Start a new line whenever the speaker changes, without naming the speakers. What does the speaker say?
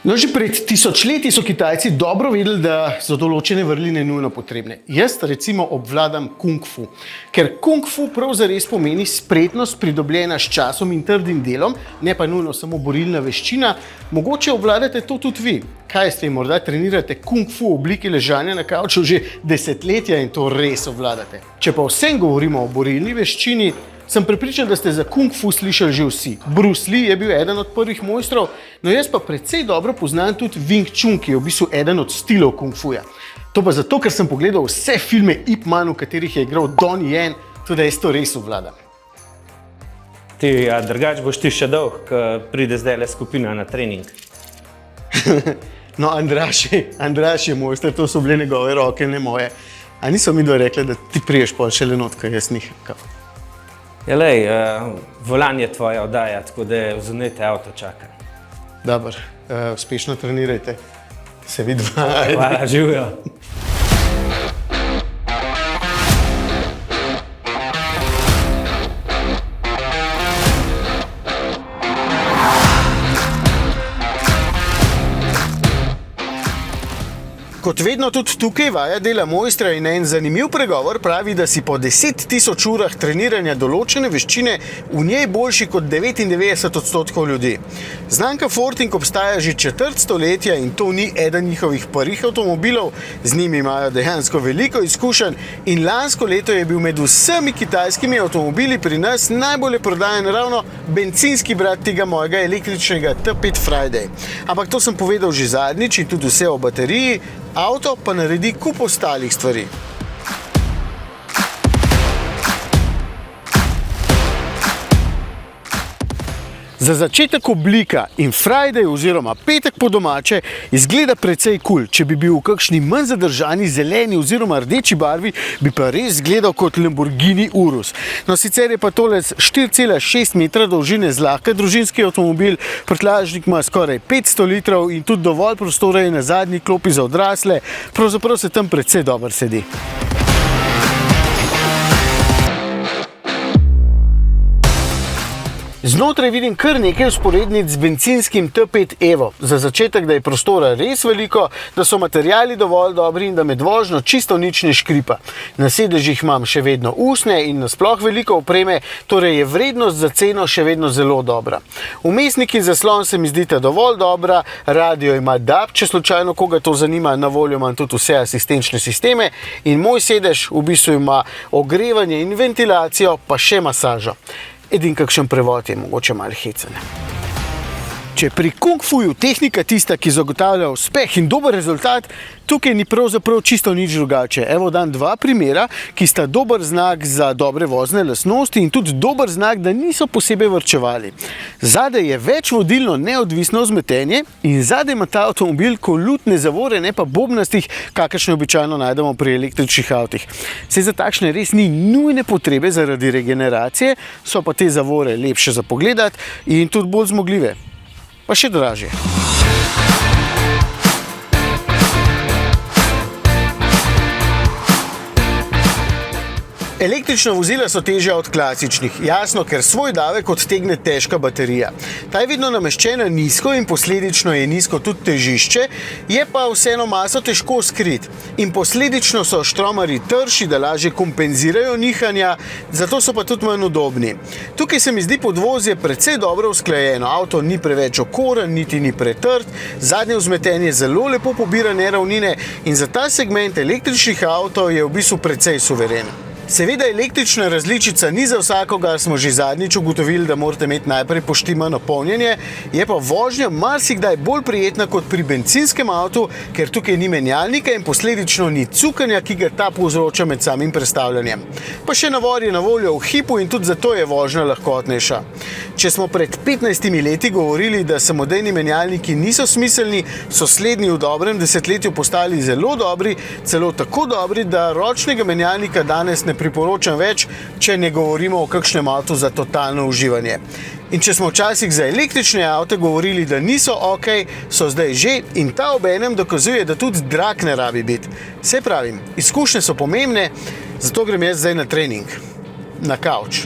No, že pred tisočletji so Kitajci dobro vedeli, da so določene vrline nujno potrebne. Jaz recimo obvladam kung fu, ker kung fu prav zares pomeni spretnost pridobljena s časom in trdim delom, ne pa nujno samo borilna veščina. Mogoče obvladate to tudi vi. Kaj ste, morda trenirate kung fu v obliki ležanja na kavču že desetletja in to res obvladate. Če pa vsem govorimo o borilni veščini, sem prepričan, da ste za kung fu slišali že vsi. Bruce Lee je bil eden od prvih mojstrov, no jaz pa precej dobro poznam tudi Wing Chun, ki je v bistvu eden od stilov kung fuja. To pa zato, ker sem pogledal vse filme Ip Man, v katerih je igral Donnie Yen, tudi jaz to res obvladam.
Drugač boš ti še dolg, ko pride zdajle skupina na trening.
No, Andraž je mojster, to so bile njegove roke, ne moje. A niso mi dva rekli, da ti priješ pol šele not, ko jaz njih.
Ja, lej, volan je tvoja oddaja, tako da vzemite avto čaka.
Dobar, uspešno trenirajte. Se vidva.
Hvala, živijo.
Kot vedno tudi tukaj vaja dela mojstra in en zanimiv pregovor pravi, da si po 10.000 urah treniranja določene veščine v njej boljši kot 99% ljudi. Znamka Ford obstaja že četrt stoletja in to ni eden njihovih prvih avtomobilov, z njimi imajo dejansko veliko izkušenj in lansko leto je bil med vsemi kitajskimi avtomobili pri nas najbolje prodajan ravno bencinski brat tega mojega električnega T5 Friday. Ampak to sem povedal že zadnjič in tudi vse o bateriji, avto pa naredi kup ostalih stvari. Za začetek oblika in Friday oziroma petek po domače izgleda precej kul. Če bi bil v kakšni manj zadržani zeleni oziroma rdeči barvi, bi pa res izgledal kot Lamborghini Urus. No, sicer je pa tole 4,6 metra dolžine zlahka družinski avtomobil, prtljažnik ima skoraj 500 litrov in tudi dovolj prostora je na zadnji klopi za odrasle, pravzaprav se tam precej dobro sedi. Znotraj vidim kar nekaj vzporednic z bencinskim T5 Evo. Za začetek, da je prostora res veliko, da so materiali dovolj dobri in da med vožnjo čisto nič ne škripa. Na sedežih imam še vedno usnje in nasploh veliko opreme, torej je vrednost za ceno še vedno zelo dobra. Vmesnik in zaslon se mi zdita dovolj dobra, radio ima DAB, če slučajno koga to zanima, na voljo imam tudi vse asistenčne sisteme in moj sedež v bistvu ima ogrevanje in ventilacijo, pa še masažo. Edin kakšen prevod je mogoče malo hecen. Če pri kung fuju tehnika tista, ki zagotavlja uspeh in dober rezultat, tukaj ni pravzaprav čisto nič drugače. Evo dam dva primera, ki sta dober znak za dobre vozne lastnosti in tudi dober znak, da niso posebej varčevali. Zadaj je večvodilno neodvisno vzmetenje in zadaj ima ta avtomobil kolutne zavore, ne pa bobnastih, kakršne običajno najdemo pri električnih avtih. Saj za takšne res ni nujne potrebe zaradi regeneracije, so pa te zavore lepše za pogledati in tudi bolj zmogljive. Pa še dražje. Električna vozila so težja od klasičnih, jasno, ker svoj davek odtegne težka baterija. Ta je vedno nameščena nizko in posledično je nizko tudi težišče, je pa vseeno maso težko skriti. In posledično so štromarji trši, da lažje kompenzirajo nihanja, zato so pa tudi manj udobni. Tukaj se mi zdi podvozje precej dobro usklajeno, avto ni preveč okoren, niti ni pretrd, zadnje vzmetenje zelo lepo pobira neravnine in za ta segment električnih avtov je v bistvu precej suveren. Seveda električna različica ni za vsakogar, smo že zadnjič ugotovili, da morate imeti najprej poštimano polnjenje, je pa vožnja marsikdaj bolj prijetna kot pri bencinskem avtu, ker tukaj ni menjalnika in posledično ni cukanja, ki ga ta povzroča med samim prestavljanjem. Pa še navor je na voljo v hipu in tudi zato je vožnja lahkotnejša. Če smo pred 15 leti govorili, da samodejni menjalniki niso smiselni, so slednji v dobrem desetletju postali zelo dobri, celo tako dobri, da ročnega menjalnika danes ne priporočam več, če ne govorimo o kakšnem avtu za totalno uživanje. In če smo včasih za električne avte govorili, da niso ok, so zdaj že in ta obenem dokazuje, da tudi drag ne rabi biti. Saj pravim, izkušnje so pomembne, zato grem jaz zdaj na trening, na kavč.